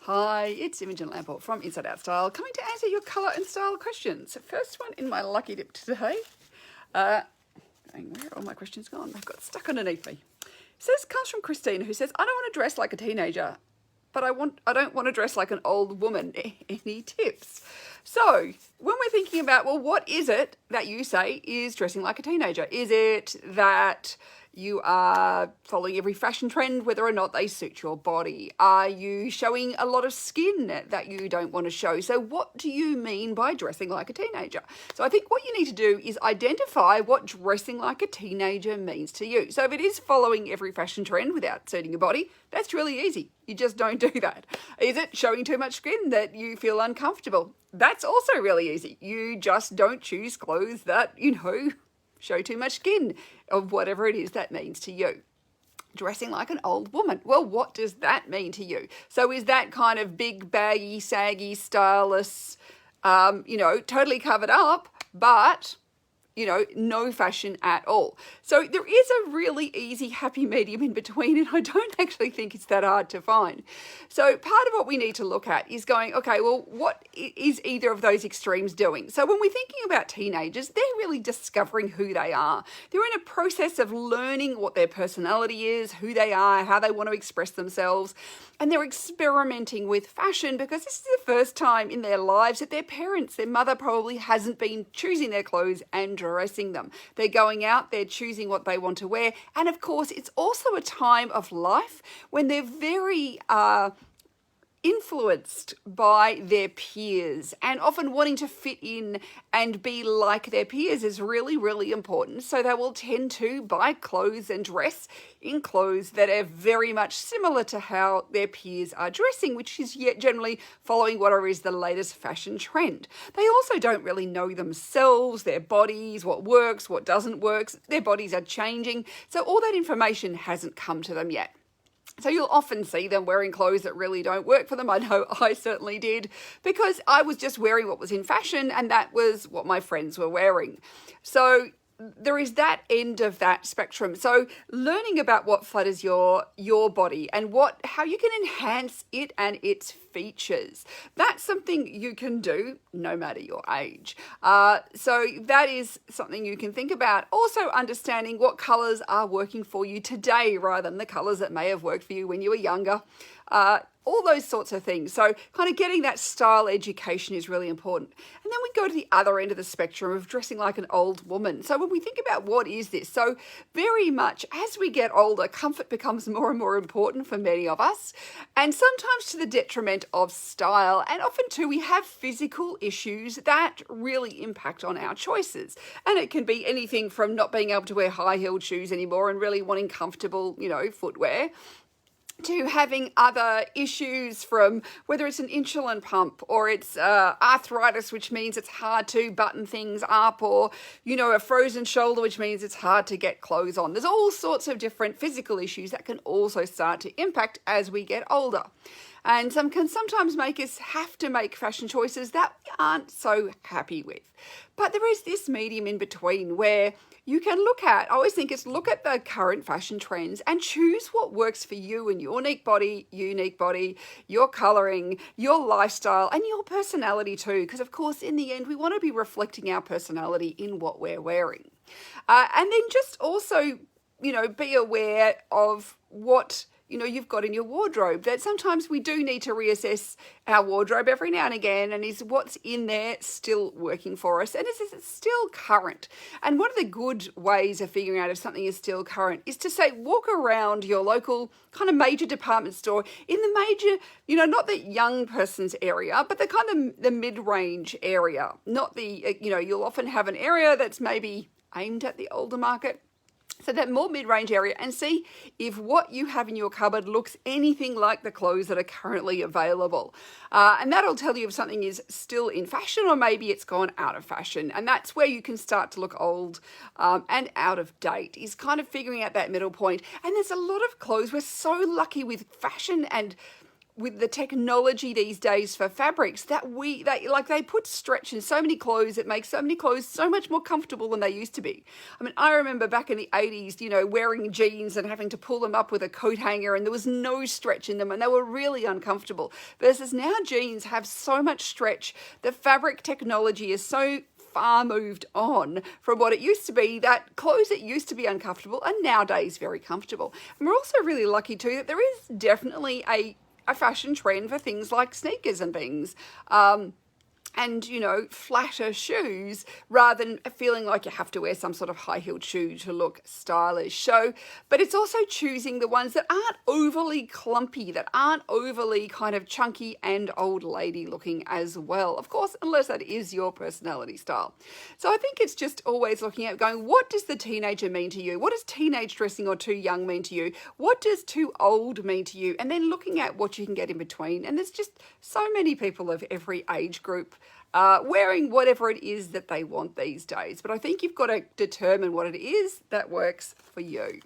Hi, it's Imogen Lamport from Inside Out Style, coming to answer your colour and style questions. First one in my lucky dip today. Where are all my questions gone? They've got stuck underneath me. Comes from Christine, who says, I don't want to dress like a teenager, but I don't want to dress like an old woman. Any tips? So when we're thinking about, well, what is it that you say is dressing like a teenager? Is it that you are following every fashion trend, whether or not they suit your body? Are you showing a lot of skin that you don't want to show? So what do you mean by dressing like a teenager? So I think what you need to do is identify what dressing like a teenager means to you. So if it is following every fashion trend without suiting your body, that's really easy. You just don't do that. Is it showing too much skin that you feel uncomfortable? That's also really easy. You just don't choose clothes that, show too much skin, of whatever it is that means to you. Dressing like an old woman. Well, what does that mean to you? So is that kind of big, baggy, saggy, styleless, totally covered up, but no fashion at all? So there is a really easy, happy medium in between, and I don't actually think it's that hard to find. So part of what we need to look at is going, okay, well, what is either of those extremes doing? So when we're thinking about teenagers, they're really discovering who they are. They're in a process of learning what their personality is, who they are, how they want to express themselves, and they're experimenting with fashion because this is the first time in their lives that their mother probably hasn't been choosing their clothes and dressing them. They're going out, they're choosing what they want to wear. And of course, it's also a time of life when they're very influenced by their peers, and often wanting to fit in and be like their peers is really, really important. So they will tend to buy clothes and dress in clothes that are very much similar to how their peers are dressing, which is yet generally following whatever is the latest fashion trend. They also don't really know themselves, their bodies, what works, what doesn't work. Their bodies are changing. So all that information hasn't come to them yet. So you'll often see them wearing clothes that really don't work for them. I know I certainly did, because I was just wearing what was in fashion, and that was what my friends were wearing. So there is that end of that spectrum. So learning about what flatters your body and how you can enhance it and its features. That's something you can do no matter your age. So that is something you can think about. Also understanding what colours are working for you today rather than the colours that may have worked for you when you were younger. All those sorts of things. So kind of getting that style education is really important. And then we go to the other end of the spectrum of dressing like an old woman. So when we think about what is this, so very much as we get older, comfort becomes more and more important for many of us, and sometimes to the detriment of style. And often too, we have physical issues that really impact on our choices. And it can be anything from not being able to wear high-heeled shoes anymore and really wanting comfortable, footwear, to having other issues from whether it's an insulin pump or it's arthritis, which means it's hard to button things up, or, a frozen shoulder, which means it's hard to get clothes on. There's all sorts of different physical issues that can also start to impact as we get older. And some can sometimes make us have to make fashion choices that we aren't so happy with. But there is this medium in between where you can look at the current fashion trends and choose what works for you and your unique body, your colouring, your lifestyle, and your personality too. Because of course, in the end, we want to be reflecting our personality in what we're wearing. And then just also, be aware of what you've got in your wardrobe, that sometimes we do need to reassess our wardrobe every now and again, and is what's in there still working for us, and is it still current? And one of the good ways of figuring out if something is still current is to say, walk around your local kind of major department store in the major, not the young person's area, but the kind of the mid-range area, not the, you'll often have an area that's maybe aimed at the older market. So that more mid-range area, and see if what you have in your cupboard looks anything like the clothes that are currently available. And that'll tell you if something is still in fashion or maybe it's gone out of fashion. And that's where you can start to look old and out of date, is kind of figuring out that middle point. And there's a lot of clothes. We're so lucky with fashion and with the technology these days for fabrics that they put stretch in so many clothes. It makes so many clothes so much more comfortable than they used to be. I mean, I remember back in the 80s, wearing jeans and having to pull them up with a coat hanger, and there was no stretch in them, and they were really uncomfortable. Versus now jeans have so much stretch. The fabric technology is so far moved on from what it used to be that clothes that used to be uncomfortable are nowadays very comfortable. And we're also really lucky too that there is definitely a fashion trend for things like sneakers and things. And, flatter shoes rather than feeling like you have to wear some sort of high-heeled shoe to look stylish. But it's also choosing the ones that aren't overly clumpy, that aren't overly kind of chunky and old lady looking as well. Of course, unless that is your personality style. So I think it's just always looking at going, what does the teenager mean to you? What does teenage dressing or too young mean to you? What does too old mean to you? And then looking at what you can get in between. And there's just so many people of every age group wearing whatever it is that they want these days. But I think you've got to determine what it is that works for you.